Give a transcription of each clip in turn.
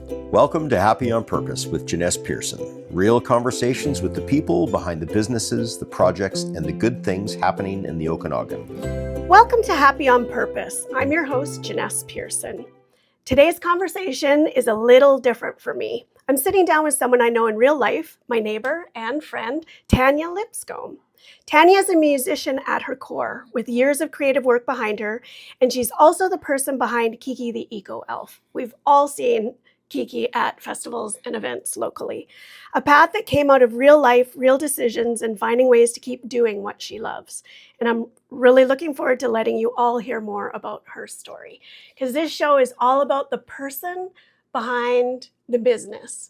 Welcome to Happy on Purpose with Janess Pearson. Real conversations with the people behind the businesses, the projects, and the good things happening in the Okanagan. Welcome to Happy on Purpose. I'm your host, Janess Pearson. Today's conversation is a little different for me. I'm sitting down with someone I know in real life, my neighbor and friend, Tanya Lipscomb. Tanya is a musician at her core, with years of creative work behind her, and she's also the person behind Kiki the Eco Elf. We've all seen Kiki at festivals and events locally. A path that came out of real life, real decisions, and finding ways to keep doing what she loves. And I'm really looking forward to letting you all hear more about her story, because this show is all about the person behind the business.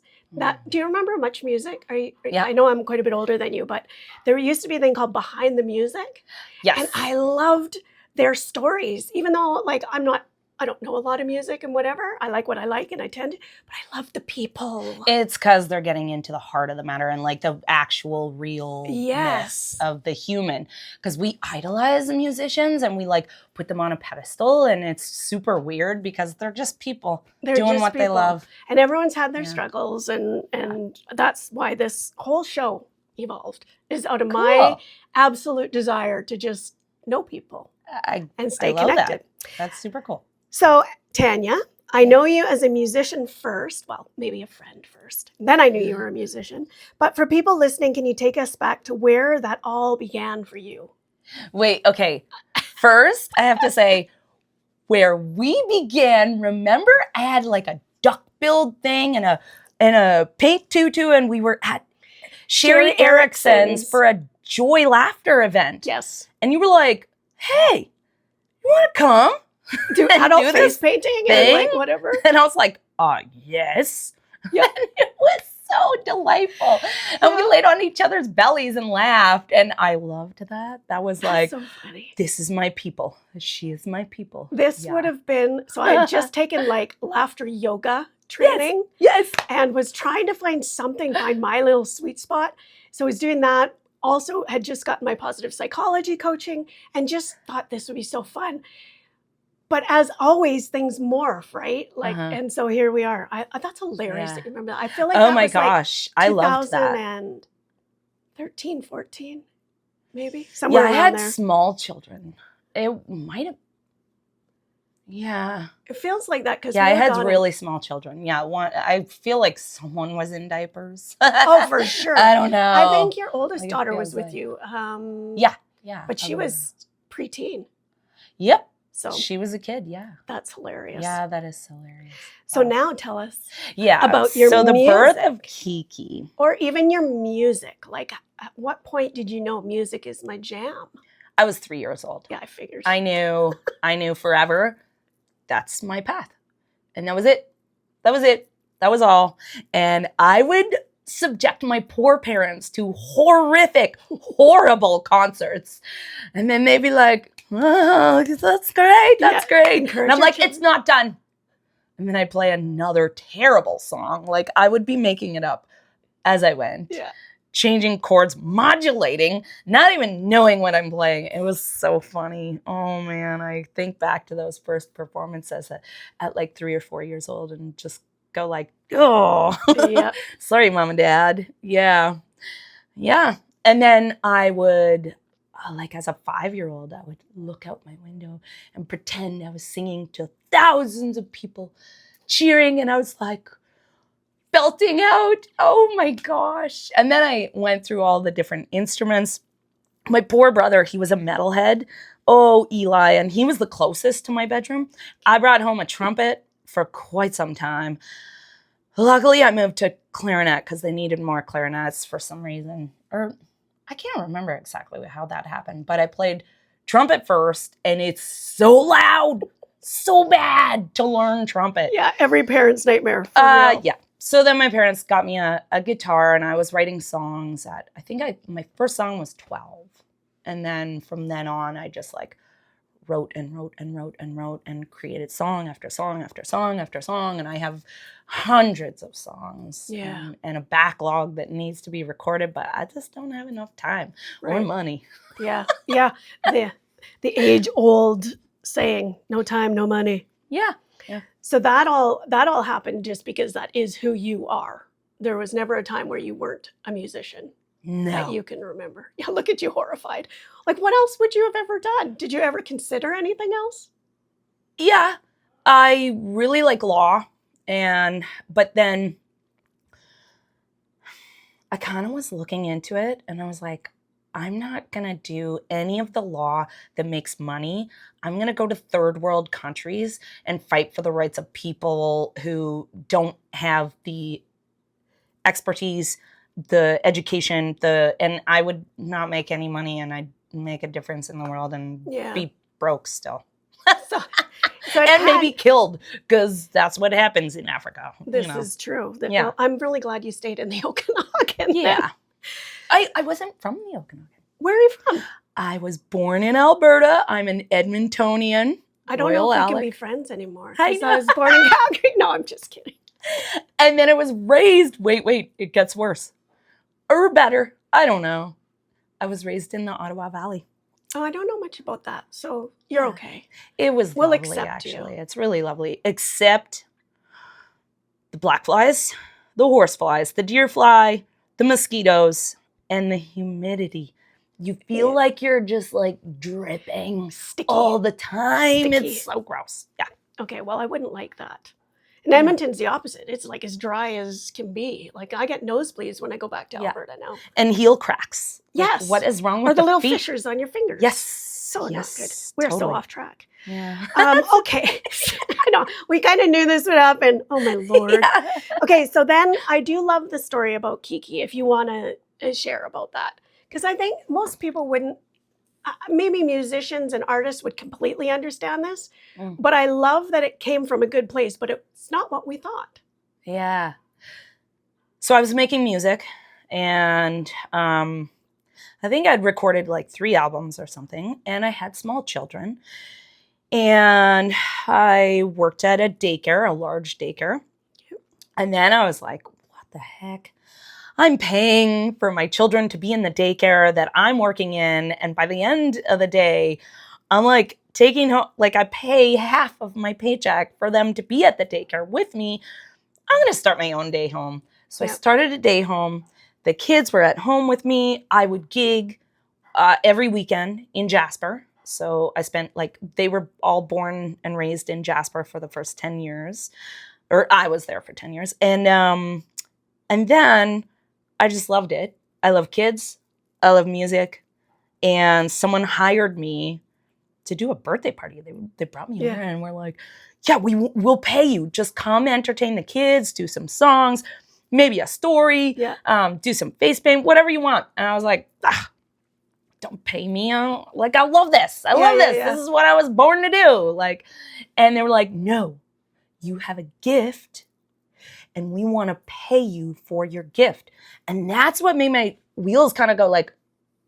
Do you remember Much Music? Yeah. I know I'm quite a bit older than you, but there used to be a thing called Behind the Music. Yes. And I loved their stories, even though I don't know a lot of music and whatever. I like what I like and I tend to, but I love the people. It's because they're getting into the heart of the matter and like the actual realness of the human. Because we idolize the musicians and we like put them on a pedestal, and it's super weird because they're just people doing what they love. And everyone's had their struggles, and that's why this whole show evolved, is out of my absolute desire to just know people and stay connected. That's super cool. So, Tanya, I know you as a musician first, well, maybe a friend first. Then I knew you were a musician. But for people listening, can you take us back to where that all began for you? Wait, okay. First, I have to say, where we began, remember I had like a duck-billed thing and a pink tutu, and we were at Sherry Erickson's for a Joy Laughter event. Yes. And you were like, hey, you want to come? Do adult face painting and like whatever. And I was like, yes. Yeah. And it was so delightful. And we laid on each other's bellies and laughed. And I loved that. That was like, so funny. This is my people. She is my people. This would have been, so I had just taken like laughter yoga training. Yes. And was trying to find my little sweet spot. So I was doing that. Also had just gotten my positive psychology coaching and just thought this would be so fun. But as always, things morph, right? Like, and so here we are. That's hilarious that you remember that. I feel like oh my gosh, I loved that. 2013, 14, maybe somewhere around there. I had small children. It might have. Yeah. It feels like that because I had really small children. Yeah, I feel like someone was in diapers. Oh, for sure. I don't know. I think your oldest daughter was with you. Yeah. But she was preteen. Yep. So she was a kid, yeah. That's hilarious. Yeah, that is hilarious. So now tell us about your the music. birth of Kiki. Or even your music. Like, at what point did you know music is my jam? I was 3 years old. Yeah, I figured. I knew forever. That's my path. And that was it. That was all. And I would subject my poor parents to horrific, horrible concerts. And then they'd be like, oh, that's great. That's great. And I'm like, it's not done. And then I'd play another terrible song. Like I would be making it up as I went. Yeah. Changing chords, modulating, not even knowing what I'm playing. It was so funny. Oh man, I think back to those first performances at like 3 or 4 years old and just go like, oh, sorry, mom and dad. Yeah. And then I would, like as a 5-year-old, I would look out my window and pretend I was singing to thousands of people cheering. And I was like belting out. Oh my gosh. And then I went through all the different instruments. My poor brother, he was a metalhead. Oh, Eli. And he was the closest to my bedroom. I brought home a trumpet for quite some time. Luckily, I moved to clarinet because they needed more clarinets for some reason. Or I can't remember exactly how that happened, but I played trumpet first, and it's so loud, so bad to learn trumpet. Yeah, every parent's nightmare. Yeah. So then my parents got me a guitar, and I was writing songs my first song was 12. And then from then on, I just like wrote and created song after song after song after song. And I have hundreds of songs and a backlog that needs to be recorded, but I just don't have enough time or money. Yeah. The age-old saying, no time, no money. Yeah. Yeah. So that all happened just because that is who you are. There was never a time where you weren't a musician that No. you can remember. Yeah, look at you horrified. Like, what else would you have ever done? Did you ever consider anything else? Yeah, I really like law, but then I kind of was looking into it and I was like, I'm not going to do any of the law that makes money. I'm going to go to third world countries and fight for the rights of people who don't have the expertise, the education, and I would not make any money and I'd make a difference in the world and be broke still. So and maybe killed, because that's what happens in Africa. This is true. Yeah. Well, I'm really glad you stayed in the Okanagan. Yeah. I wasn't from the Okanagan. Where are you from? I was born in Alberta. I'm an Edmontonian. I don't know if we can be friends anymore. I Because I was born in Calgary. No, I'm just kidding. And then I was raised, wait, it gets worse. Or better, I don't know. I was raised in the Ottawa Valley. Oh, I don't know much about that, so you're okay. It was We'll lovely, accept actually. you. It's really lovely. Except the black flies, the horse flies, the deer fly, the mosquitoes, and the humidity. You feel like you're just like dripping Sticky. all the time. Sticky. It's so gross. Yeah. Okay, well, I wouldn't like that. And Edmonton's the opposite. It's like as dry as can be. Like I get nosebleeds when I go back to Alberta now. And heel cracks. Yes. Like, what is wrong with or the little feet? fissures on your fingers. Yes. So not good. Yes, We're so totally. off track. Yeah. Okay. I know. We kind of knew this would happen. Oh my Lord. Yeah. Okay, so then I do love the story about Kiki, if you want to share about that. Because I think most people wouldn't, maybe musicians and artists would completely understand this, but I love that it came from a good place, but it's not what we thought. Yeah. So I was making music, and I think I'd recorded like 3 albums or something, and I had small children. And I worked at a daycare, a large daycare. And then I was like, what the heck? I'm paying for my children to be in the daycare that I'm working in. And by the end of the day, I'm like taking home, like I pay half of my paycheck for them to be at the daycare with me. I'm going to start my own day home. So I started a day home. The kids were at home with me. I would gig every weekend in Jasper. So I spent they were all born and raised in Jasper for the first 10 years. Or I was there for 10 years. And then I just loved it. I love kids. I love music. And someone hired me to do a birthday party. They brought me here and were like, yeah, we'll pay you. Just come entertain the kids, do some songs, maybe a story, do some face paint, whatever you want. And I was like, don't pay me. I love this. I love this. This is what I was born to do. And they were like, no, you have a gift and we want to pay you for your gift. And that's what made my wheels kind of go like,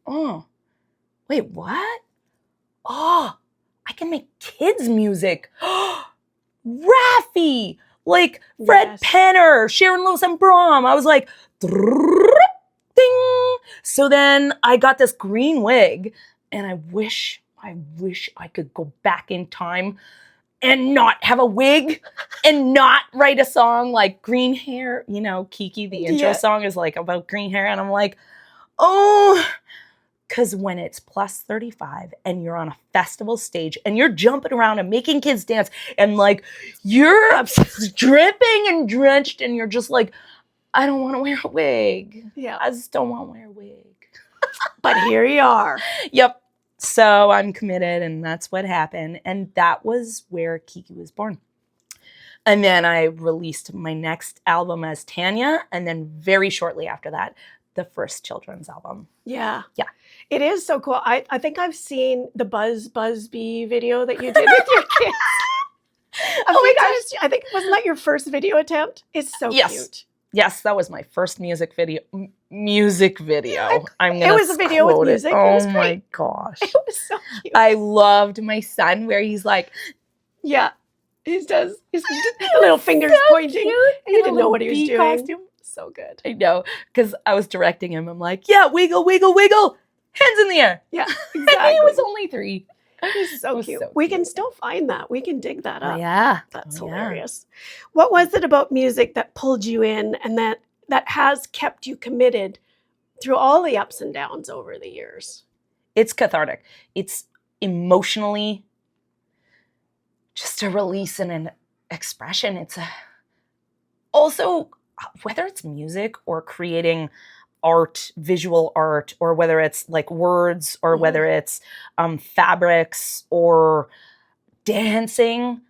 oh, wait, what? Oh, I can make kids music. Raffi, Fred Penner, Sharon Lewis and Brom. I was like, ding. So then I got this green wig, and I wish I could go back in time and not have a wig and not write a song like Green Hair. You know, Kiki, the intro song is about green hair. And I'm like, oh, because when it's plus 35 and you're on a festival stage and you're jumping around and making kids dance and you're dripping and drenched and you're just like, I don't want to wear a wig. Yeah. I just don't want to wear a wig. But here you are. Yep. So I'm committed, and that's what happened. And that was where Kiki was born. And then I released my next album as Tanya. And then very shortly after that, the first children's album. Yeah. Yeah. It is so cool. I think I've seen the Buzz Bee video that you did with your kids. Oh my gosh. I think, wasn't that your first video attempt? It's so cute. Yes, that was my first music video. I'm gonna It was a video with music. Oh my gosh. It was so cute. I loved my son where he's like, yeah, he does. His little fingers pointing. Cute. And he didn't know what he was bee doing. costume. So good. I know, because I was directing him. I'm like, yeah, wiggle, wiggle, wiggle. Hands in the air. Yeah, And exactly. he was only 3. He's so was cute. so We cute. can still find that. We can dig that up. Yeah. That's Oh, yeah. hilarious. What was it about music that pulled you in and that has kept you committed through all the ups and downs over the years? It's cathartic. It's emotionally just a release and an expression. It's also, whether it's music or creating art, visual art, or whether it's like words, or whether it's fabrics or dancing,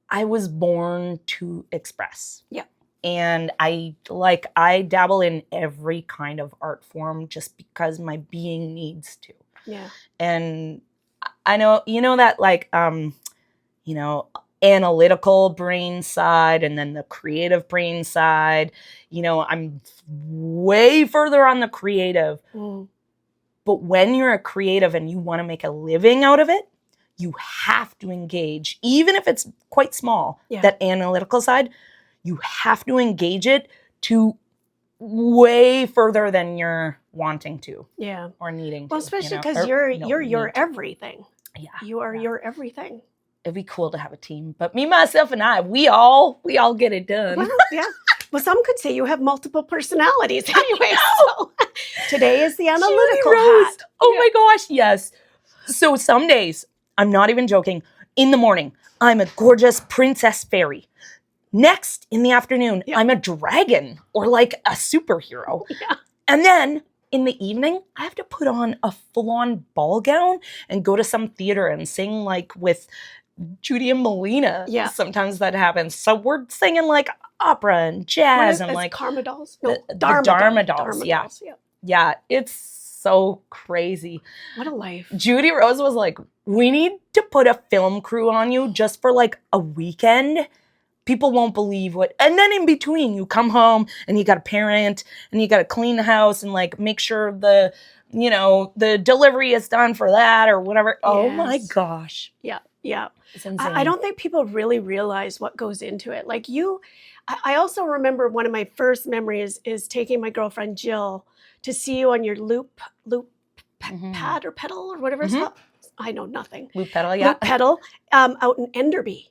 I was born to express. Yeah. And I dabble in every kind of art form just because my being needs to. Yeah. And I know, that like, analytical brain side and then the creative brain side, I'm way further on the creative. But when you're a creative and you want to make a living out of it, you have to engage, even if it's quite small, that analytical side, you have to engage it to way further than you're wanting to. Yeah. Or needing well, to. especially because you're your everything. Yeah. You are your everything. It'd be cool to have a team, but me, myself, and I, we all get it done. Well, yeah. Well, some could say you have multiple personalities anyway. So today is the analytical hat. Oh my gosh, yes. So some days, I'm not even joking, in the morning, I'm a gorgeous princess fairy. Next, in the afternoon, I'm a dragon or like a superhero. Yeah. And then in the evening, I have to put on a full-on ball gown and go to some theater and sing like with Judy and Melina. Yeah. Sometimes that happens. So we're singing like opera and jazz and like Karma dolls. No, the Dharma dolls. Dharma Yeah. dolls, yeah. Yeah. It's so crazy. What a life. Judy Rose was like, we need to put a film crew on you just for like a weekend. People won't believe what, and then in between you come home and you got to parent and you got to clean the house and like make sure the delivery is done for that or whatever. Yes. Oh my gosh. Yeah. Yeah. It's insane. I don't think people really realize what goes into it. Like I also remember one of my first memories is taking my girlfriend Jill to see you on your loop pad or pedal or whatever it's called. I know nothing. Loop pedal, yeah. Loop pedal out in Enderby.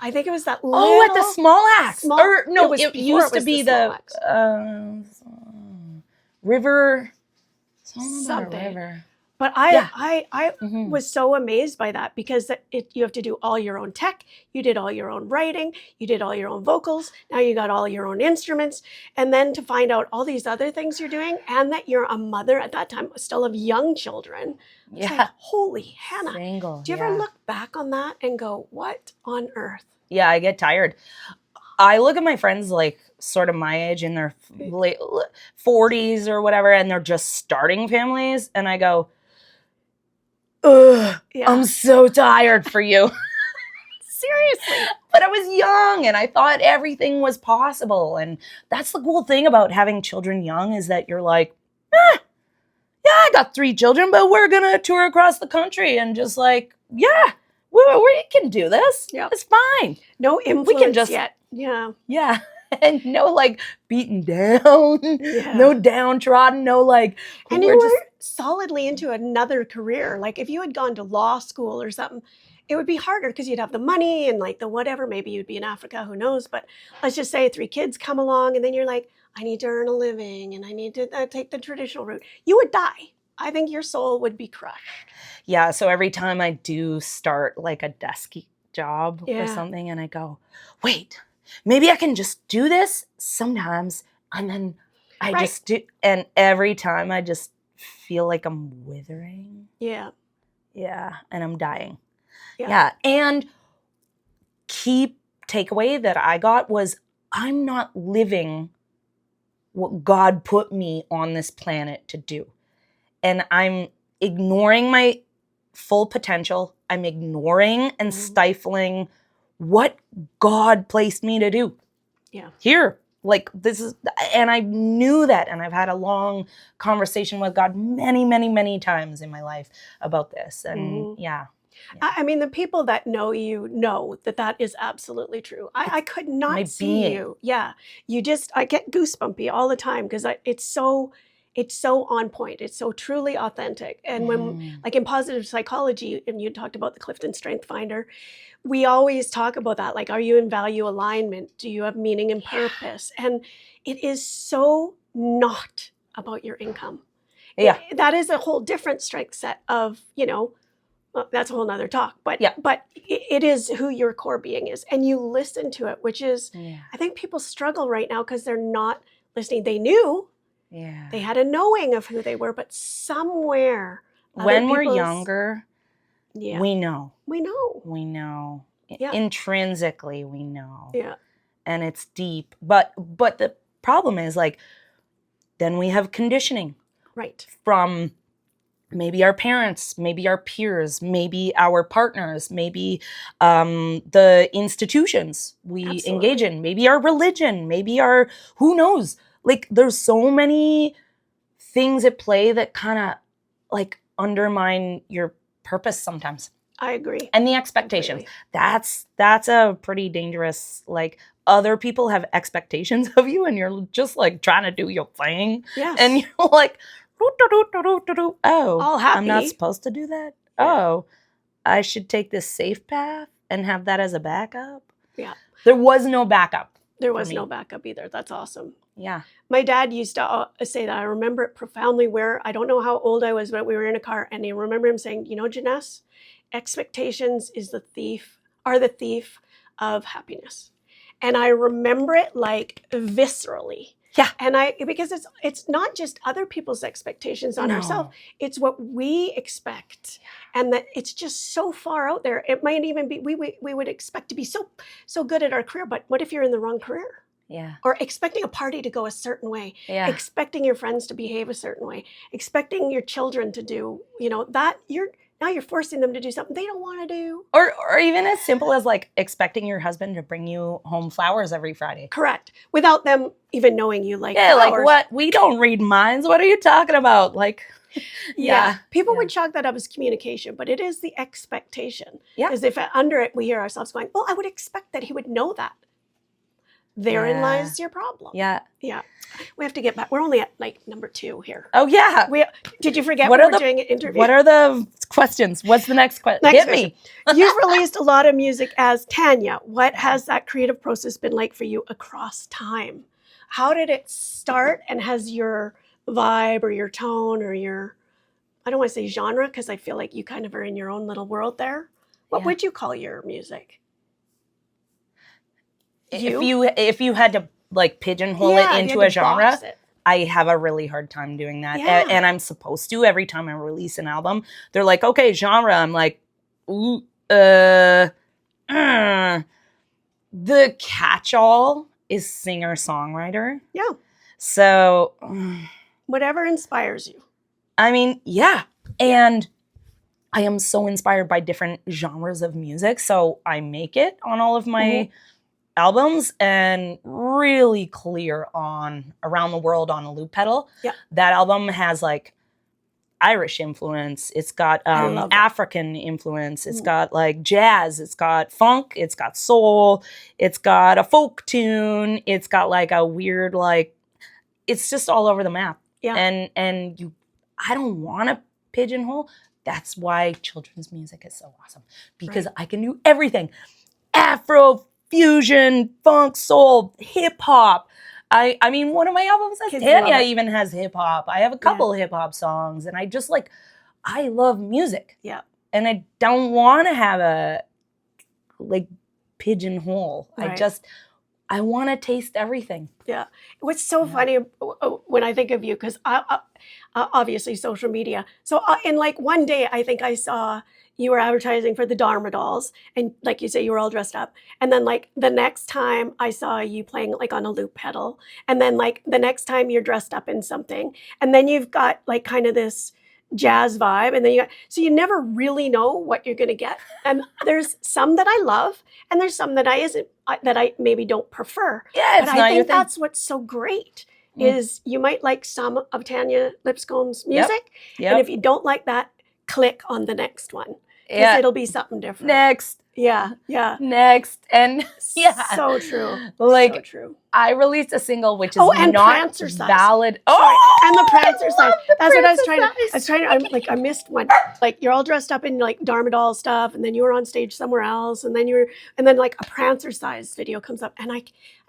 I think it was that little... Oh, at the Small Axe. Or no, it used to be the river. Something. River. But I was so amazed by that because you have to do all your own tech. You did all your own writing. You did all your own vocals. Now you got all your own instruments. And then to find out all these other things you're doing and that you're a mother at that time still of young children. It's like, holy Hannah. Single, do you ever look back on that and go, what on earth? Yeah, I get tired. I look at my friends like sort of my age in their late 40s or whatever, and they're just starting families. And I go, ugh, I'm so tired for you. Seriously. But I was young and I thought everything was possible. And that's the cool thing about having children young is that you're like, yeah, I got 3 children, but we're going to tour across the country and just like, yeah, we can do this. Yep. It's fine. No influence we can just, yet. Yeah. Yeah. And no like beaten down, no downtrodden, no like. And you were solidly into another career. Like if you had gone to law school or something, it would be harder because you'd have the money and like the whatever. Maybe you'd be in Africa, who knows? But let's just say 3 kids come along and then you're like, I need to earn a living and I need to take the traditional route. You would die. I think your soul would be crushed. Yeah. So every time I do start like a desk job or something and I go, wait, maybe I can just do this sometimes. And then I just do. And every time I just feel like I'm withering. Yeah. Yeah. And I'm dying. Yeah. And key takeaway that I got was I'm not living what God put me on this planet to do. And I'm ignoring my full potential. I'm ignoring and stifling what God placed me to do. Yeah. Here. Like this is, and I knew that. And I've had a long conversation with God many, many, many times in my life about this. And I mean, the people that know you know that is absolutely true. I could not see you. Yeah. You just, I get goosebumpy all the time because it's so it's so on point. It's so truly authentic. And when, like in positive psychology, and you talked about the Clifton Strength Finder, we always talk about that. Like, are you in value alignment? Do you have meaning and purpose? And it is so not about your income. Yeah. That is a whole different strength set of, well, that's a whole nother talk, but it is who your core being is. And you listen to it, which is, I think people struggle right now because they're not listening. They knew, they had a knowing of who they were, but somewhere. When we're younger, we know. We know. We know. Yeah. Intrinsically, we know. Yeah. And it's deep. But the problem is, like, then we have conditioning. Right. From maybe our parents, maybe our peers, maybe our partners, maybe the institutions we engage in, maybe our religion, maybe our, who knows? Like, there's so many things at play that kind of like undermine your purpose sometimes. I agree. And the expectations. That's a pretty dangerous, like, other people have expectations of you and you're just like trying to do your thing. Yes. And you're like, oh, all happy. I'm not supposed to do that? Yeah. Oh, I should take this safe path and have that as a backup? Yeah. There was no backup. There was no backup either. That's awesome. Yeah. My dad used to say that. I remember it profoundly where, I don't know how old I was, but we were in a car and I remember him saying, Janess, expectations are the thief of happiness. And I remember it like viscerally. Yeah. And because it's not just other people's expectations on ourselves, it's what we expect. And that it's just so far out there. It might even be, we would expect to be so good at our career, but what if you're in the wrong career? Yeah. Or expecting a party to go a certain way, expecting your friends to behave a certain way, expecting your children to do, that now you're forcing them to do something they don't want to do. Or even as simple as like expecting your husband to bring you home flowers every Friday. Correct. Without them even knowing you like flowers. Like what? We don't read minds. What are you talking about? Like, People would chalk that up as communication, but it is the expectation. Yeah. Because if under it we hear ourselves going, well, I would expect that he would know that. Therein lies your problem. Yeah. Yeah. We have to get back. We're only at like number 2 here. Oh, yeah. Did you forget we're doing an interview? What are the questions? What's the next question? Hit me. You've released a lot of music as Tanya. What has that creative process been like for you across time? How did it start? And has your vibe or your tone or your, I don't want to say genre, because I feel like you kind of are in your own little world there. What would you call your music? If you had to like pigeonhole it into a genre, I have a really hard time doing that. Yeah. And I'm supposed to every time I release an album. They're like, okay, genre. I'm like, ooh, the catch-all is singer-songwriter. Yeah. So whatever inspires you. I mean, yeah. And I am so inspired by different genres of music. So I make it on all of my albums and really clear on Around the World on a loop pedal. Yeah. That album has like Irish influence. It's got African influence. It's got like jazz. It's got funk. It's got soul. It's got a folk tune. It's got like a weird, like, it's just all over the map. Yeah. And I don't want to pigeonhole. That's why children's music is so awesome, because I can do everything. Afro, fusion, funk, soul, hip hop. I mean, one of my albums has Tanya even has hip hop. I have a couple hip hop songs, and I just like, I love music. Yeah. And I don't want to have a like pigeonhole. Right. I want to taste everything. Yeah. What's so funny when I think of you, because obviously social media. So in like one day, I think I saw you were advertising for the Dharma dolls, and like you say, you were all dressed up. And then like the next time I saw you playing like on a loop pedal, and then like the next time you're dressed up in something, and then you've got like kind of this jazz vibe, and then so you never really know what you're going to get. And there's some that I love, and there's some that I maybe don't prefer. Yeah, it's but I think that's what's so great is you might like some of Tanya Lipscomb's music, and if you don't like that, click on the next one, because it'll be something different. Next. Yeah. Yeah. Next. And yeah. So true. Like, so true. I released a single which is and not Prancer size. valid. Sorry. And the I Prancer love size. the That's what I was Prancer trying to. size. I missed one. Like you're all dressed up in like Darmadol stuff, and then you were on stage somewhere else, and then like a Prancer size video comes up, and I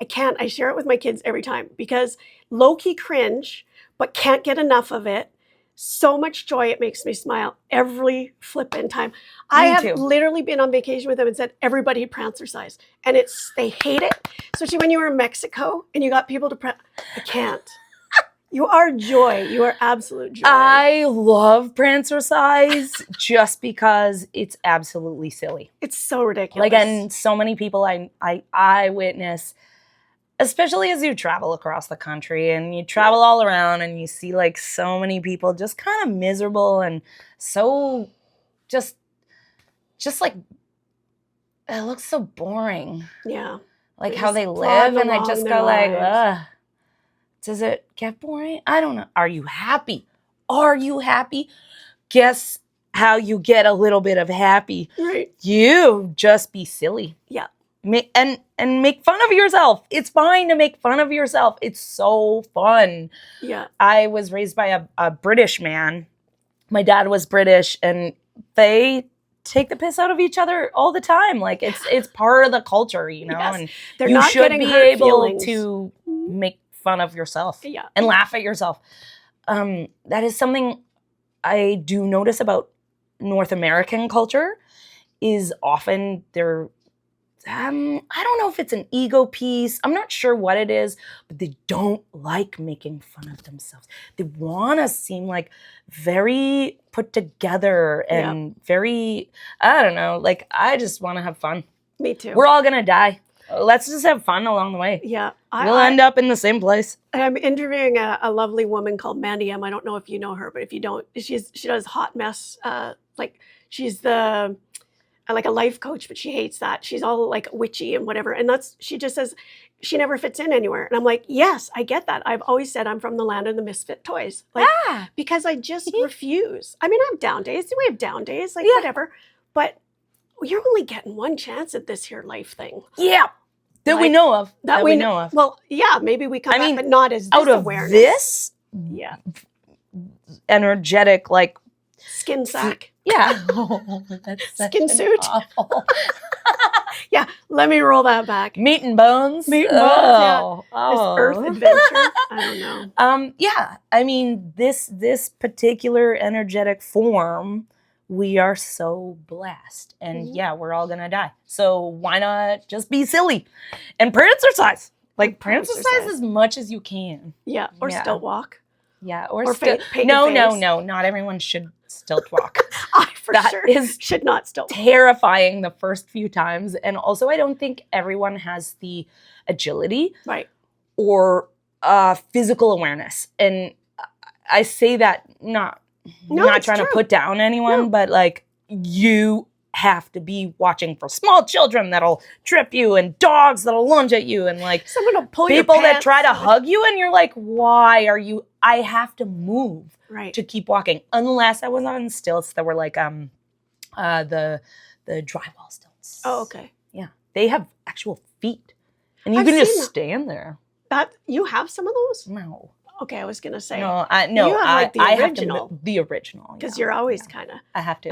can't. I share it with my kids every time because low key cringe, but can't get enough of it. So much joy, it makes me smile every flipping time. I have too. literally been on vacation with them and said, everybody Prancer size. And they hate it. Especially when you were in Mexico and you got people to I can't. You are joy. You are absolute joy. I love Prancer size just because it's absolutely silly. It's so ridiculous. Like, and so many people I witness, especially as you travel across the country and you travel all around and you see like so many people just kind of miserable and so just like it looks so boring. Yeah. Like They how just they plod live, and I along just their go like, lives. ugh. Does it get boring? I don't know. Are you happy? Are you happy? Guess how you get a little bit of happy. Right. You just be silly. Yeah. And make fun of yourself. It's fine to make fun of yourself. It's so fun. Yeah. I was raised by a British man. My dad was British, and they take the piss out of each other all the time. Like it's part of the culture, you know. Yes. And They're you not should getting be hurt able feelings. to make fun of yourself Yeah. and laugh at yourself. That is something I do notice about North American culture. Is often they're I don't know if it's an ego piece. I'm not sure what it is, but they don't like making fun of themselves. They want to seem like very put together and very, I don't know, like I just want to have fun. Me too. We're all going to die. Let's just have fun along the way. Yeah. We'll end up in the same place. I'm interviewing a lovely woman called Mandy M. I don't know if you know her, but if you don't, she does hot mess. Like she's like a life coach, but she hates that. She's all like witchy and whatever. And she just says she never fits in anywhere. And I'm like, yes, I get that. I've always said I'm from the land of the misfit toys. Like, because I just refuse. I mean, I have down days. We have down days, like whatever. But you're only getting one chance at this here life thing. Yeah. That we know of. That we know of. Well, yeah, maybe we come back, but not as this out of awareness. this energetic, like, skin sack. Yeah. Oh, that's skin suit. Awful. Yeah, let me roll that back. Meat and bones. Meat and bones, Oh. This earth adventure. I don't know. Yeah. I mean, this particular energetic form, we are so blessed. And we're all gonna die. So why not just be silly? And Prancer size. Like Prancer size as much as you can. Yeah. Or stilt walk. Yeah. Or no. Not everyone should stilt walk. I for that sure is should not stilt walk. Terrifying the first few times. And also I don't think everyone has the agility or physical awareness. And I say that not trying to put down anyone, but like you have to be watching for small children that'll trip you and dogs that'll lunge at you and like someone will pull people your that try to hug you and you're like, why are you? I have to move to keep walking unless I was on stilts that were like the drywall stilts. Oh, okay. Yeah, they have actual feet, and you can just stand there. That you have some of those? No. Okay, I was gonna say no. You have like the original. Have to, the original, because you're always kind of. I have to.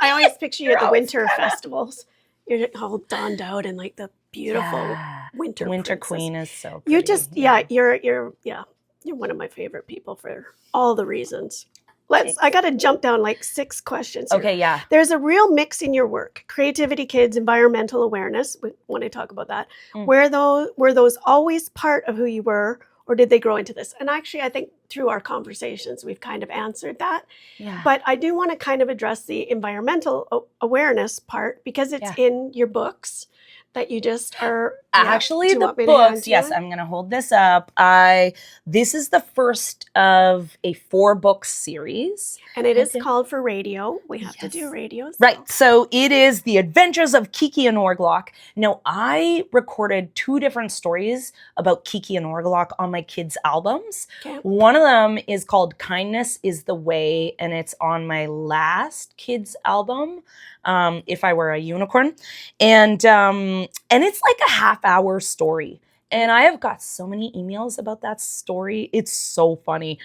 I always picture you at the winter festivals. You're all donned out in like the beautiful winter. The winter princess. Queen is so pretty. You just you're one of my favorite people for all the reasons. I got to jump down like 6 questions here. Okay, yeah. There's a real mix in your work. Creativity, kids, environmental awareness, when I talk about that. Were those always part of who you were, or did they grow into this? And actually, I think through our conversations, we've kind of answered that. Yeah. But I do want to kind of address the environmental awareness part because it's in your books. that you just are Actually, do you the want me to hand books, to yes, you? I'm going to hold this up. This is the first of a 4-book series. And it is Okay. called for radio. We have to Yes. do radio. Right. So it is The Adventures of Kiki and Orglock. Now, I recorded 2 different stories about Kiki and Orglock on my kids' albums. Okay. One of them is called Kindness is the Way, and it's on my last kids' album, If I Were a Unicorn. And it's like a half-hour story. And I have got so many emails about that story. It's so funny.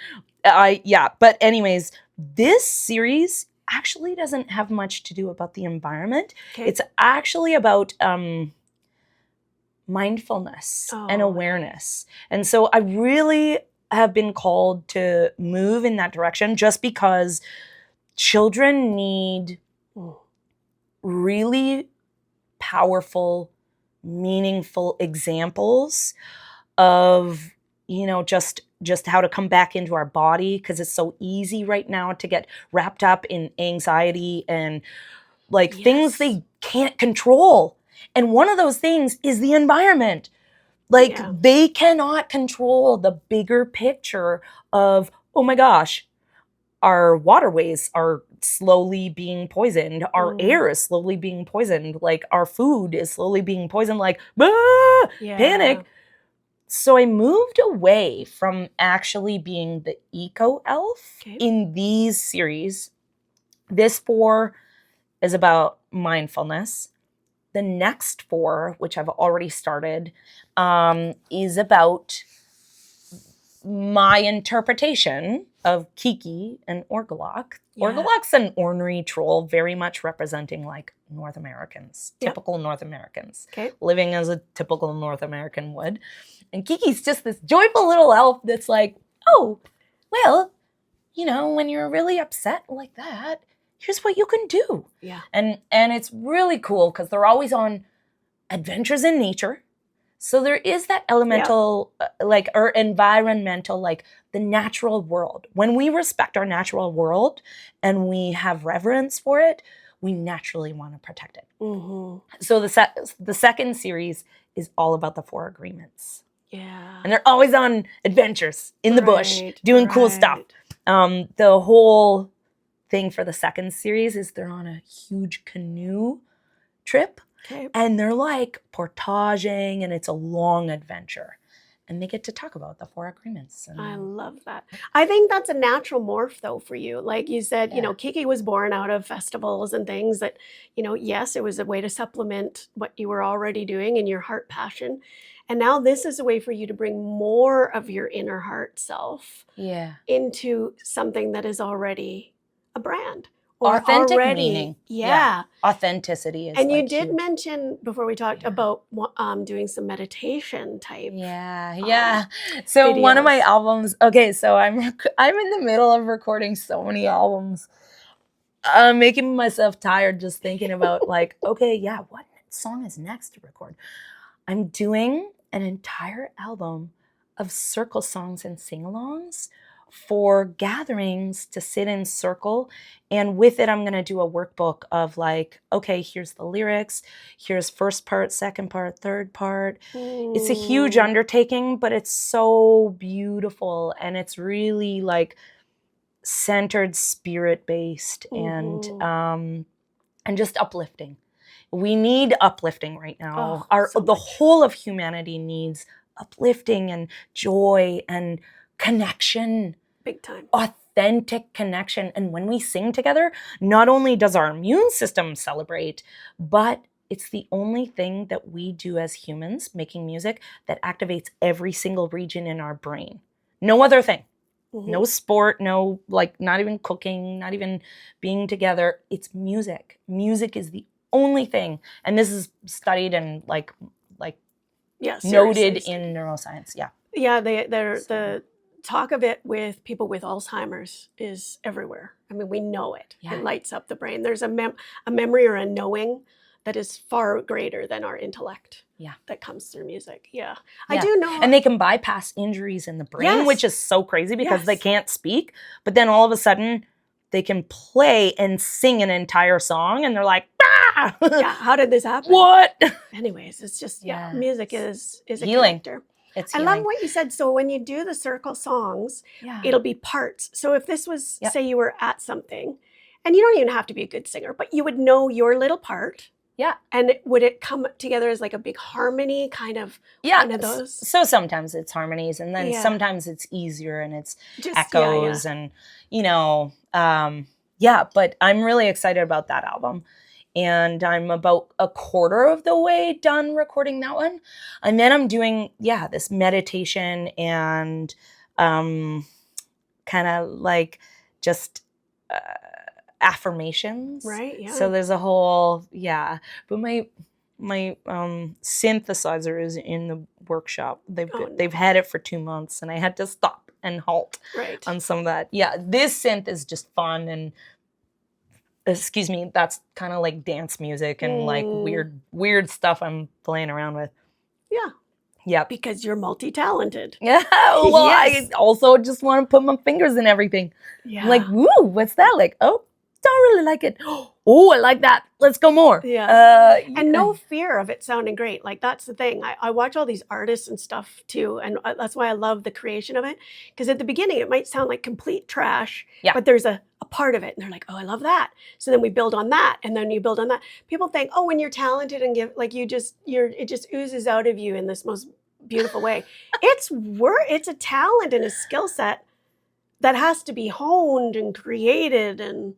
But anyways, this series actually doesn't have much to do about the environment. Okay. It's actually about mindfulness and Oh. awareness. And so I really have been called to move in that direction just because children need really powerful, meaningful examples of, just how to come back into our body, because it's so easy right now to get wrapped up in anxiety and things they can't control. And one of those things is the environment. They cannot control the bigger picture of, oh my gosh, our waterways are slowly being poisoned. Our air is slowly being poisoned. Our food is slowly being poisoned. Panic. So I moved away from actually being the Eco Elf in these series. This 4 is about mindfulness. The next 4, which I've already started, is about my interpretation of Kiki and Orglock. Yeah. Orglock's an ornery troll, very much representing North Americans, typical North Americans, living as a typical North American would. And Kiki's just this joyful little elf that's like, oh, well, when you're really upset like that, here's what you can do. Yeah. And it's really cool because they're always on adventures in nature. So there is that elemental, or environmental, the natural world. When we respect our natural world and we have reverence for it, we naturally want to protect it. Mm-hmm. So the second series is all about the 4 agreements. Yeah. And they're always on adventures in the bush, doing cool stuff. The whole thing for the second series is they're on a huge canoe trip. Okay. And they're portaging, and it's a long adventure. And they get to talk about the 4 agreements. And I love that. I think that's a natural morph, though, for you. Like you said, Kiki was born out of festivals and things that, yes, it was a way to supplement what you were already doing in your heart passion. And now this is a way for you to bring more of your inner heart self into something that is already a brand. Authentic meaning. Yeah. Authenticity is and you did huge. mention before we talked about doing some meditation type. So one of my videos. albums, so I'm in the middle of recording so many albums. I'm making myself tired just thinking about what song is next to record? I'm doing an entire album of circle songs and sing-alongs for gatherings to sit in circle. And with it, I'm going to do a workbook of here's the lyrics, here's first part, second part, third part. It's a huge undertaking, but it's so beautiful. And it's really centered, spirit-based and just uplifting. We need uplifting right now. The whole of humanity needs uplifting and joy and connection. Big time. Authentic connection. And when we sing together, not only does our immune system celebrate, but it's the only thing that we do as humans, making music, that activates every single region in our brain. No other thing. Mm-hmm. No sport, no, not even cooking, not even being together. It's music. Music is the only thing. And this is studied and noted in neuroscience. Yeah. Yeah, the talk of it with people with Alzheimer's is everywhere. I mean, we know it. Yeah. It lights up the brain. There's a memory or a knowing that is far greater than our intellect. Yeah. That comes through music. Yeah. I do know. And they can bypass injuries in the brain, which is so crazy because they can't speak. But then all of a sudden they can play and sing an entire song and they're like, ah! Yeah. How did this happen? What? Anyways, it's just, Yeah. music is a Healing. connector. It's I healing. love what you said. So when you do the circle songs, Yeah. it'll be parts. So if this was, Yep. say you were at something, and you don't even have to be a good singer, but you would know your little part. Yeah. And would it come together as like a big harmony kind of one of those? So sometimes it's harmonies, and then Yeah. sometimes it's easier and it's Just echoes and, you know, but I'm really excited about that album. And I'm about a quarter of the way done recording that one. And then I'm doing, this meditation and kind of like just affirmations. Right, yeah. So there's a whole, but my synthesizer is in the workshop. They've had it for 2 months, and I had to stop and halt on some of that. Yeah, this synth is just fun, and that's kind of like dance music and like weird stuff I'm playing around with. Yeah. Yeah. Because you're multi-talented. Yeah. Well, I also just want to put my fingers in everything. Yeah. I'm like, woo, what's that? Like, oh, don't really like it. Oh, I like that. Let's go more. Yeah. And no fear of it sounding great. Like, that's the thing. I watch all these artists and stuff too. And that's why I love the creation of it. Because at the beginning, it might sound like complete trash. Yeah. But there's a part of it. And they're like, oh, I love that. So then we build on that. And then you build on that. People think, oh, when you're talented and it just oozes out of you in this most beautiful way. It's a talent and a skill set that has to be honed and created, and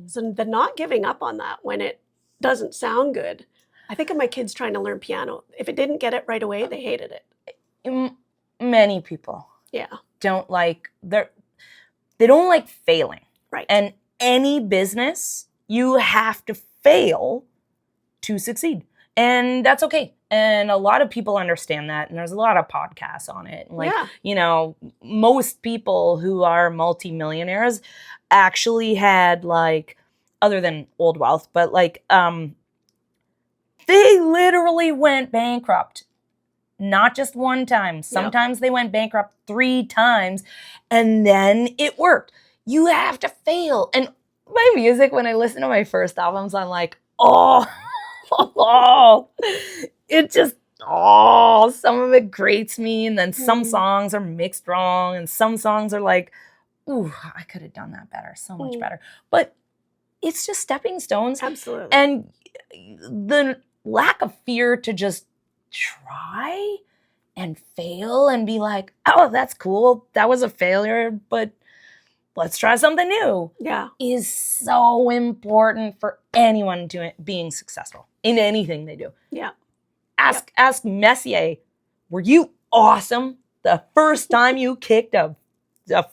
so the not giving up on that when it doesn't sound good. I think of my kids trying to learn piano. If it didn't get it right away, they hated it. Many people don't like failing. Right. And any business, you have to fail to succeed. And that's okay. And a lot of people understand that. And there's a lot of podcasts on it. Like, you know, most people who are multimillionaires actually had, like, other than old wealth, but like, they literally went bankrupt. Not just one time. Sometimes they went bankrupt 3 times, and then it worked. You have to fail. And my music, when I listen to my first albums, I'm like, it just, some of it grates me. And then some songs are mixed wrong. And some songs are like, ooh, I could have done that better. So much better. But it's just stepping stones. Absolutely. And the lack of fear to just try and fail and be like, oh, that's cool. That was a failure, but let's try something new. Yeah. Is so important for anyone being successful in anything they do. Yeah. Ask Messier, were you awesome the first time you kicked a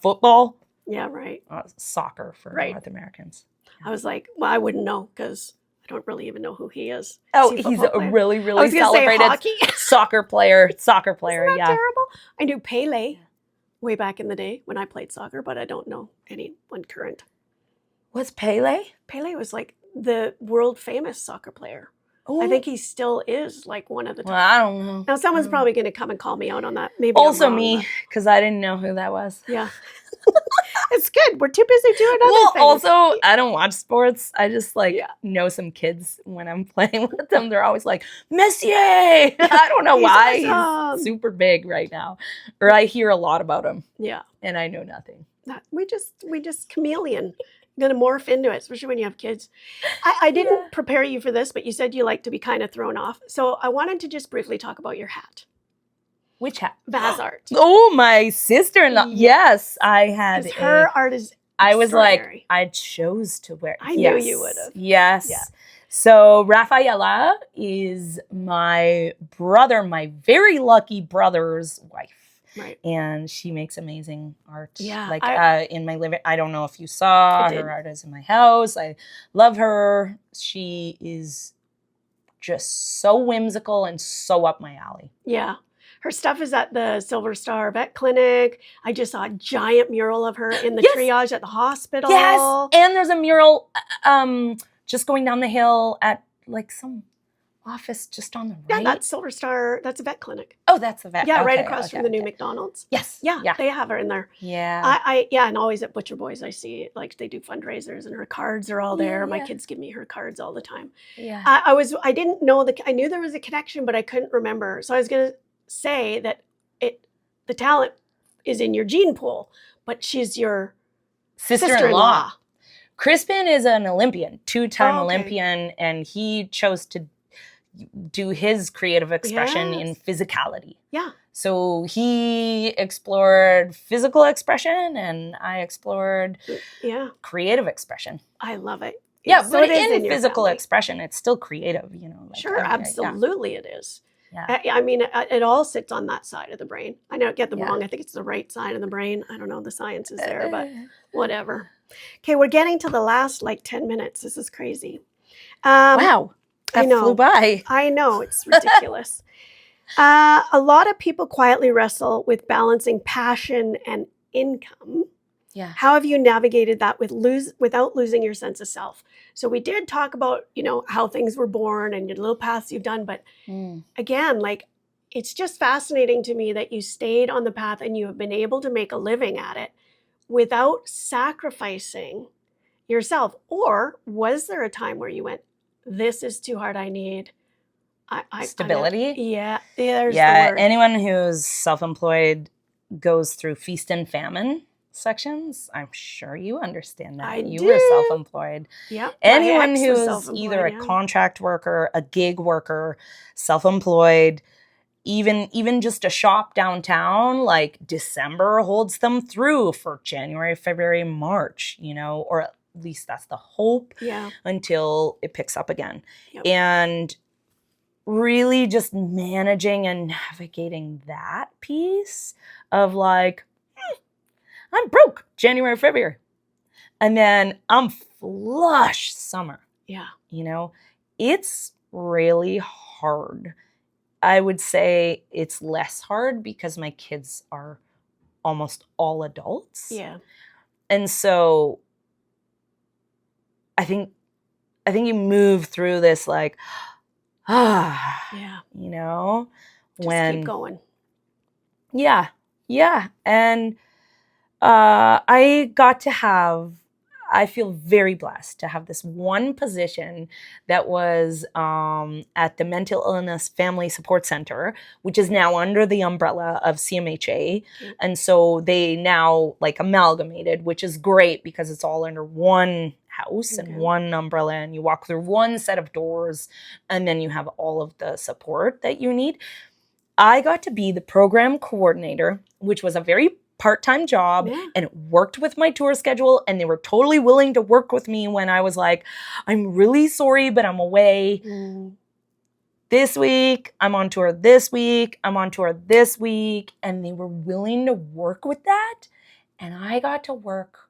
football? Yeah, right. Soccer for North Americans. I was like, well, I wouldn't know because I don't really even know who he is. Oh, he's a really, really celebrated soccer player. Isn't that terrible? I knew Pele way back in the day when I played soccer, but I don't know anyone current. What's Pele? Pele was like the world famous soccer player. Ooh. I think he still is like one of the top. Well, I don't know. Now someone's probably going to come and call me out on that. Maybe also I'm wrong, me, because I didn't know who that was. Yeah. It's good. We're too busy doing other things. Also, I don't watch sports. I just know some kids when I'm playing with them. They're always like, Messier! I don't know why. Awesome. He's super big right now. Or I hear a lot about him. Yeah. And I know nothing. We just chameleon. Going to morph into it, especially when you have kids. I didn't prepare you for this, but you said you like to be kind of thrown off. So I wanted to just briefly talk about your hat. Which hat? Vaz art. Oh, my sister-in-law. Yes, I had it. Her art is I was like, I chose to wear it. I knew you would have. Yes. Yeah. So Rafaela is my very lucky brother's wife. Right. And she makes amazing art. Yeah. Like in my living, I don't know if you saw her art is in my house. I love her. She is just so whimsical and so up my alley. Yeah. Her stuff is at the Silver Star Vet Clinic. I just saw a giant mural of her in the triage at the hospital. Yes. And there's a mural just going down the hill at like some office just on the Yeah, right? that's Silver Star. That's a vet clinic. Oh, that's the vet. Yeah, right Okay, across from the new McDonald's. Yes. Yeah, Yeah. they have her in there. Yeah. Yeah, and always at Butcher Boys, I see like they do fundraisers, and her cards are all there. My Yeah. kids give me her cards all the time. Yeah. I didn't know I knew there was a connection, but I couldn't remember. So I was gonna say that the talent is in your gene pool, but she's your sister-in-law. Crispin is an Olympian, 2-time Oh, okay. Olympian, and he chose to do his creative expression in Yes. physicality. Yeah. So he explored physical expression, and I explored creative expression. I love it. Yeah, So but it is in your physical family. expression, it's still creative, you know. Like, Sure, absolutely it is. Yeah. I mean, it all sits on that side of the brain. I don't get them Yeah. wrong. I think it's the right side of the brain. I don't know. The science is there, but whatever. Okay, we're getting to the last 10 minutes. This is crazy. Wow, that flew by. I know, it's ridiculous. A lot of people quietly wrestle with balancing passion and income. Yeah. How have you navigated that without losing your sense of self? So we did talk about, how things were born and your little paths you've done, but again, it's just fascinating to me that you stayed on the path and you have been able to make a living at it without sacrificing yourself. Or was there a time where you went, this is too hard, I need stability? There's the word. Anyone who's self-employed goes through feast and famine sections. I'm sure you understand that. You were self-employed. Yeah. Anyone who's either a contract worker, a gig worker, self-employed, even just a shop downtown, like December holds them through for January, February, March, or at least that's the hope until it picks up again. Yep. And really just managing and navigating that piece of I'm broke January, February. And then I'm flush summer. Yeah. It's really hard. I would say it's less hard because my kids are almost all adults. Yeah. And so I think you move through this yeah. Just keep going. Yeah. Yeah. And I feel very blessed to have this one position that was at the Mental Illness Family Support Center, which is now under the umbrella of CMHA. Mm-hmm. And so they now amalgamated, which is great because it's all under one house and one umbrella, and you walk through one set of doors, and then you have all of the support that you need. I got to be the program coordinator, which was a very part-time job, and it worked with my tour schedule, and they were totally willing to work with me when I was like, I'm really sorry, but I'm away this week, I'm on tour this week, I'm on tour this week, and they were willing to work with that. And I got to work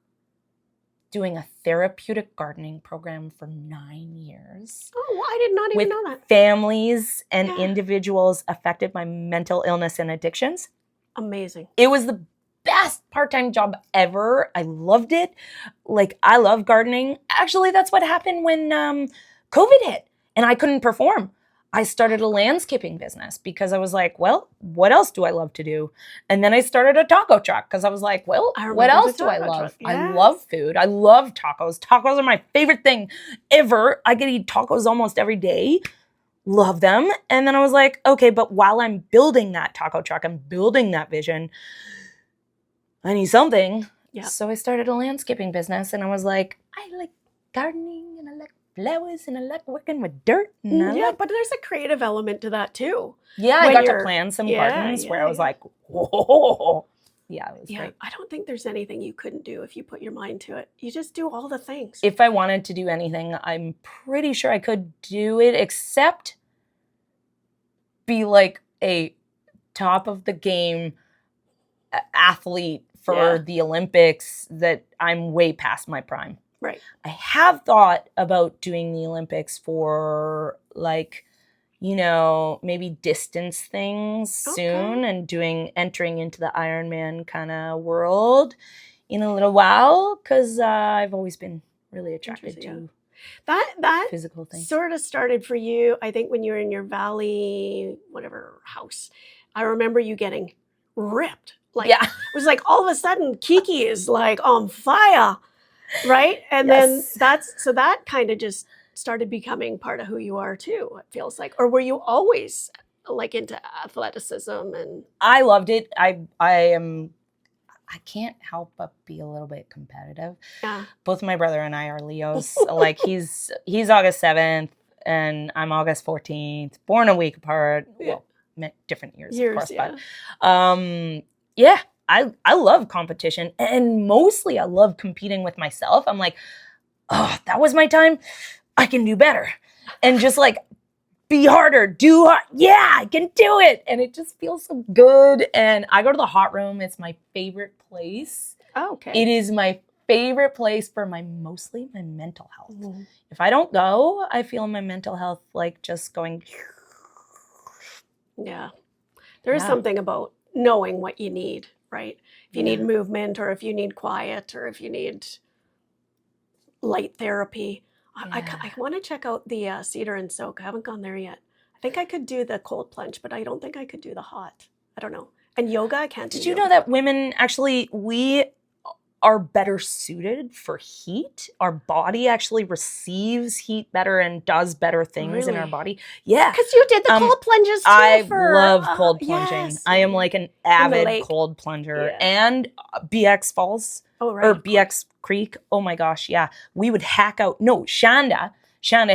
doing a therapeutic gardening program for 9 years. Oh, I did not even know that. Families and individuals affected by mental illness and addictions. Amazing. It was the best part-time job ever. I loved it. I love gardening. Actually, that's what happened when COVID hit and I couldn't perform. I started a landscaping business because I was like, well, what else do I love to do? And then I started a taco truck because I was like, well, what else do I love? Yes. I love food. I love tacos. Tacos are my favorite thing ever. I could eat tacos almost every day. Love them. And then I was like, okay, but while I'm building that taco truck, I'm building that vision, I need something. Yeah. So I started a landscaping business, and I was like, I like gardening, and I like flowers, and I like working with dirt. But there's a creative element to that too. Yeah, I got to plan some gardens where I was like, whoa. Yeah, it was great. I don't think there's anything you couldn't do if you put your mind to it. You just do all the things. If I wanted to do anything, I'm pretty sure I could do it, except be a top of the game athlete for the Olympics that I'm way past my prime. Right. I have thought about doing the Olympics for maybe distance things soon and entering into the Ironman kind of world in a little while because I've always been really attracted to That physical things. sort of started for you, I think, when you were in your valley, whatever house. I remember you getting ripped. Like, Yeah. it was like all of a sudden Kiki is like on fire, right? And Yes. then that kind of just started becoming part of who you are too, it feels like. Or were you always like into athleticism and I loved it. I can't help but be a little bit competitive. yeah. Both my brother and I are Leos. Like he's August 7th and I'm August 14th, born a week apart. Yeah. Well, different years, of course. Yeah. But yeah, I love competition, and mostly I love competing with myself. I'm like, oh, that was my time. I can do better. And just like be harder, do hard. Yeah, I can do it. And it just feels so good. And I go to the hot room. It's my favorite place. Oh, okay. It is my favorite place for mostly my mental health. Mm-hmm. If I don't go, I feel my mental health like just going. Yeah. There is something about knowing what you need, right? If you need movement or if you need quiet or if you need light therapy. I want to check out the cedar and soak. I haven't gone there yet. I think I could do the cold plunge, but I don't think I could do the hot. I don't know. And yoga, I can't do. Did you know that women actually, we are better suited for heat? Our body actually receives heat better and does better things in our body. Yeah. Because you did the cold plunges too. I love cold plunging. Yes. I am like an avid cold plunger. And BX Falls. Oh, right. Or BX Creek. Oh my gosh, yeah. We would hack out, Shanda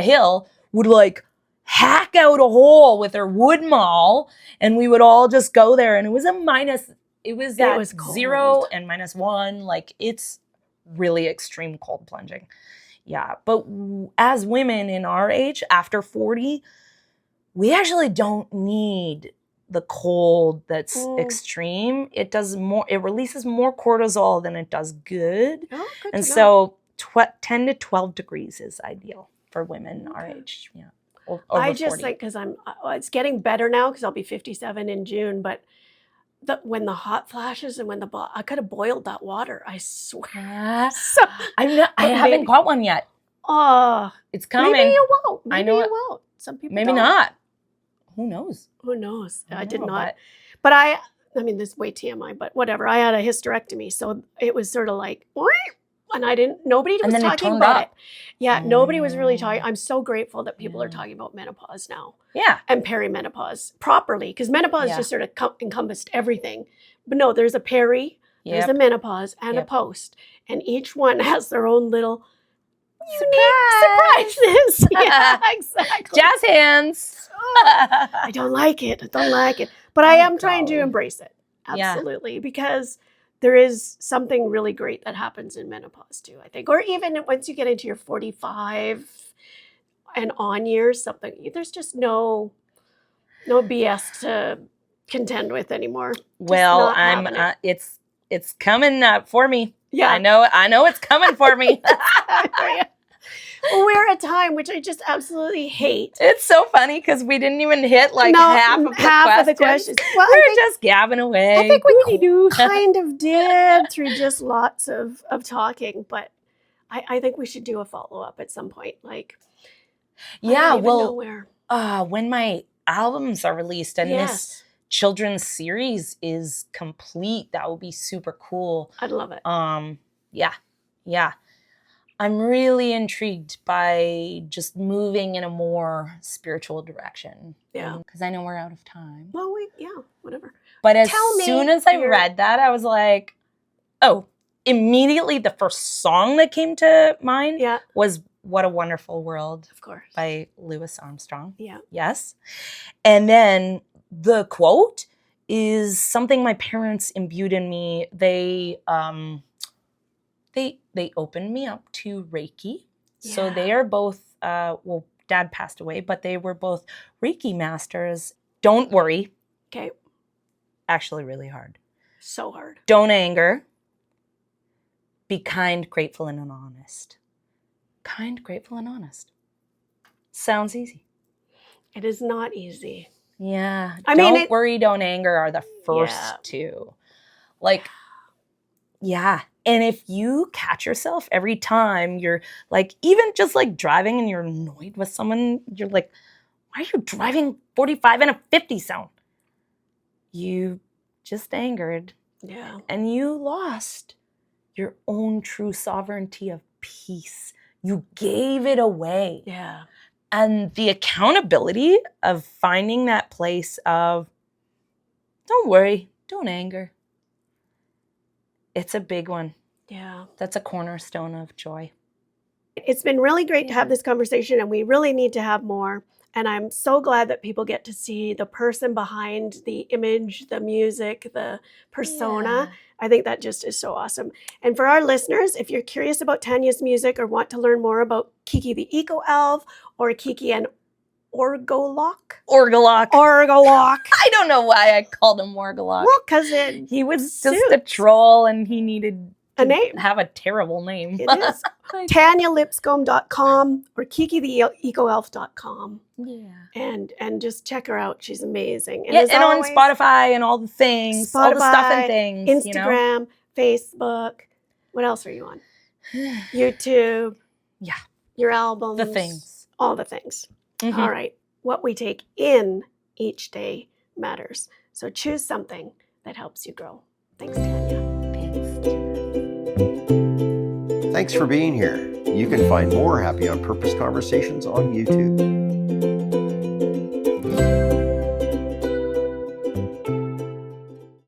Hill would like hack out a hole with her wood maul and we would all just go there and it was it was 0 and -1. Like it's really extreme cold plunging. Yeah. But as women in our age, after 40, we actually don't need the cold that's extreme. It releases more cortisol than it does good. Oh, good and to so 10 to 12 degrees is ideal for women our age. Yeah. I just think because it's getting better now because I'll be 57 in June, but when the hot flashes and I could have boiled that water, I swear. I haven't caught one yet. Oh, it's coming. Maybe you won't. Maybe you won't. Some people maybe don't. not. Who knows? Who knows? I did know, not. But I mean, this is way TMI, but whatever. I had a hysterectomy, so it was sort of like, and nobody was talking about it. Yeah, nobody was really talking. I'm so grateful that people are talking about menopause now. Yeah. And perimenopause properly, because menopause just sort of encompassed everything. But no, there's a peri, there's a menopause, and a post. And each one has their own little unique surprises. Yeah, exactly. Jazz hands. I don't like it. But I am trying to embrace it. Absolutely. Because there is something really great that happens in menopause too, I think. Or even once you get into your 45 and on years, there's just no BS to contend with anymore. Well, it's coming up for me. Yeah. I know it's coming for me. We're at a time which I just absolutely hate. It's so funny because we didn't even hit half of the questions. Well, we're just gabbing away. I think we kind of did through just lots of talking, but I think we should do a follow-up at some point. When my albums are released and this children's series is complete, that would be super cool. I'd love it. Yeah. I'm really intrigued by just moving in a more spiritual direction. Yeah. Because I know we're out of time. Well, whatever. But as soon as I read that, I was like, immediately the first song that came to mind was What a Wonderful World. Of course. By Louis Armstrong. Yeah. Yes. And the quote is something my parents imbued in me. They opened me up to Reiki. Yeah. So they are both, Dad passed away, but they were both Reiki masters. Don't worry. Okay. Actually really hard. So hard. Don't anger. Be kind, grateful, and honest. Kind, grateful, and honest. Sounds easy. It is not easy. Yeah. Don't worry, don't anger are the first two. Yeah. And if you catch yourself every time you're like, even just like driving and you're annoyed with someone, you're like, why are you driving 45 in a 50 zone? You just angered. Yeah. And you lost your own true sovereignty of peace. You gave it away. Yeah. And the accountability of finding that place of, don't worry, don't anger. It's a big one. Yeah. That's a cornerstone of joy. It's been really great to have this conversation, and we really need to have more. And I'm so glad that people get to see the person behind the image, the music, the persona. I think that just is so awesome. And for our listeners, if you're curious about Tanya's music or want to learn more about Kiki the Eco Elf or Kiki and Orgolock. I don't know why I called him Orgolock. Well, because he was just a troll and he needed a name. Have a terrible name. It is. TanyaLipscomb.com or KikiTheEcoElf.com. Yeah. And just check her out. She's amazing. And, and always, on Spotify and all the things. All the stuff and things. Instagram, Facebook. What else are you on? YouTube. Yeah. Your albums. The things. All the things. Mm-hmm. All right. What we take in each day matters. So choose something that helps you grow. Thanks, Tanya. Thanks for being here. You can find more Happy on Purpose conversations on YouTube.